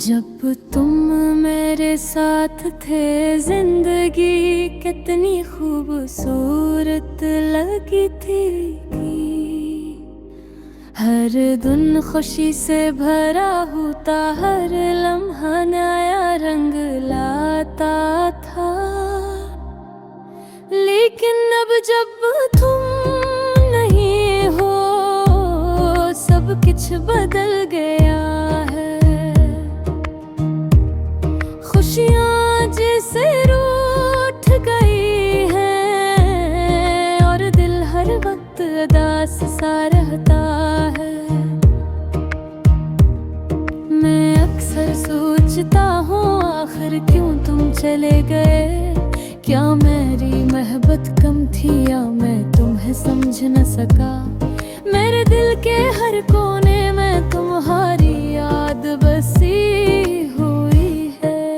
जब तुम मेरे साथ थे जिंदगी कितनी खूबसूरत लगती थी। हर दिन खुशी से भरा होता, हर लम्हा नया रंग लाता था। लेकिन अब जब तुम नहीं हो, सब कुछ बदल गया है। खुशियाँ जैसे रूठ गई हैं और दिल हर वक्त उदास सा रहता है। मैं अक्सर सोचता हूँ आखिर क्यों तुम चले गए। क्या मेरी मोहब्बत कम थी या मैं तुम्हें समझ न सका। मेरे दिल के हर कोने में तुम्हारी याद बसी हुई है।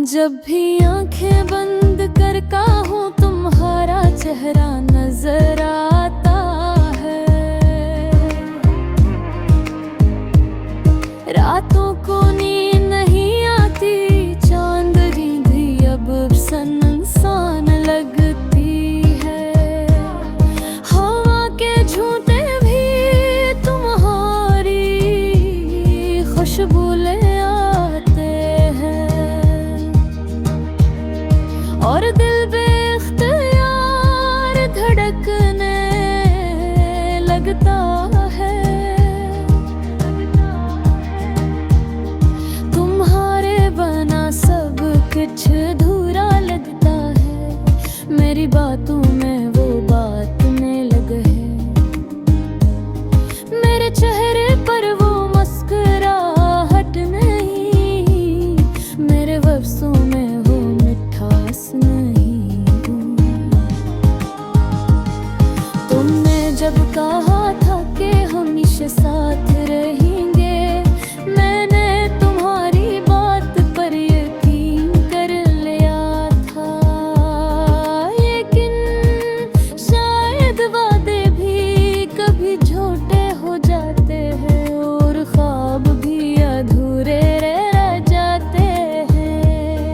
जब भी आंखें बंद कर काहूँ तुम्हारा चेहरा नजर आता है। रातों को नींद नहीं आती, चांदनी भी अब सुनसान लगती है। हवा के झूठे भी तुम्हारी खुशबू ले आते हैं और दिल बेख्तियार धड़कने लगता है। तुम्हारे बना सब कुछ अधूरा लगता है। मेरी बातों में वो बातने लगे हैं, मेरे चेहरे पर वो मुस्कुराहट नहीं, मेरे वर्षों में वो मिठास नहीं। तुमने जब कहा था कि हमेशा साथ रहेंगे, मैंने तुम्हारी बात पर यकीन कर लिया था। लेकिन शायद वादे भी कभी झूठे हो जाते हैं और ख्वाब भी अधूरे रह जाते हैं।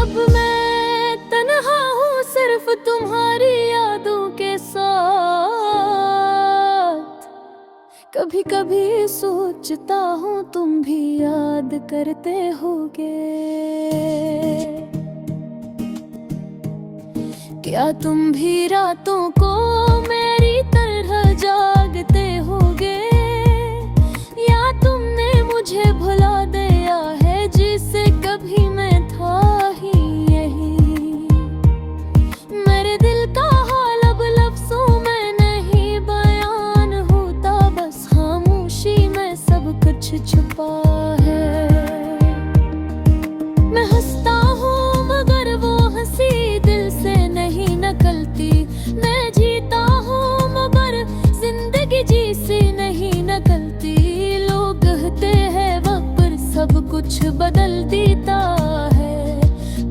अब मैं तन्हा हूँ सिर्फ तुम्हारी यादों के साथ। कभी कभी सोचता हूँ तुम भी याद करते होगे। क्या तुम भी रातों को मेरी तरह जागते होगे, या तुमने मुझे भुला दिया है जिसे कभी मैं था ही यही। मेरे दिल का हाल अब लफ्जों में नहीं बयान होता, बस खामोशी में सब कुछ छुपा है। मैं हंसता हूँ मगर वो हंसी दिल से नहीं निकलती। मैं जीता हूँ मगर जिंदगी जी से नहीं निकलती। लोग कहते हैं वक्त पर सब कुछ बदल देता है,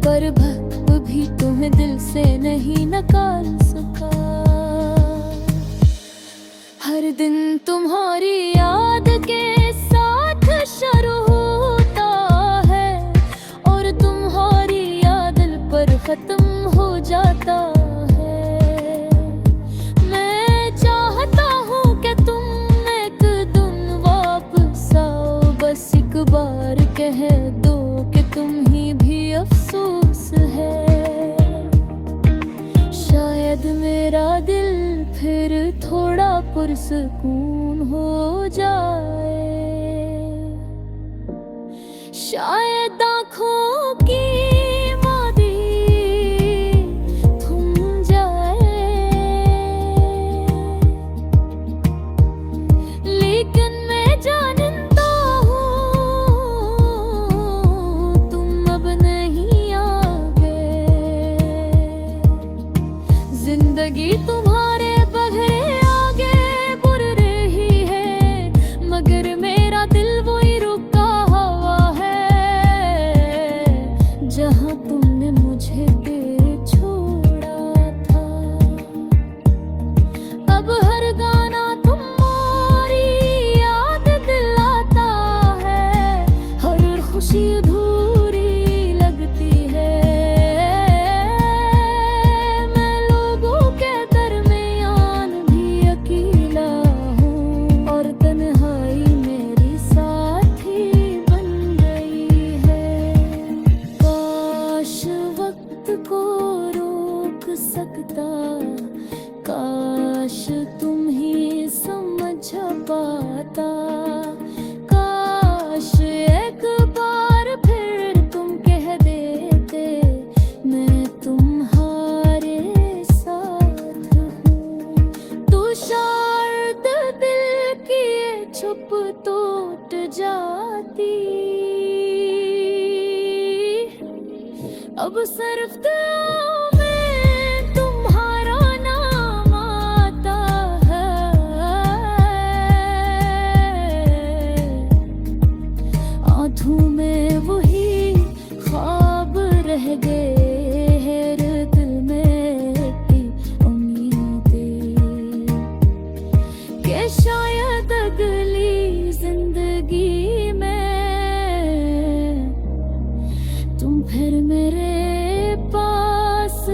पर वक्त भी तुम्हें दिल से नहीं निकाल सका। हर दिन तुम्हारी याद के साथ शुरू होता है और तुम्हारी याद दिल पर खत्म हो जाता है। मैं चाहता हूँ कि तुम एक दिन वापस आओ, बस एक बार कह दो कि तुम ही भी अफसोस है। शायद मेरा दिल फिर थोड़ा पुरसकून हो जाए। शायद आँखों की वादी थम जाए, लेकिन मैं जानता हूँ तुम अब नहीं आओगे। जिंदगी तुम्हारे बगैर आगे बुर रही है, मगर मेरा दिल वही रुका हुआ है में तुम्हारा नाम आता है, आँखों में वही ख्वाब रह गए हैं, दिल में की उम्मीदें कि शायद अगली जिंदगी में तुम फिर मेरे पास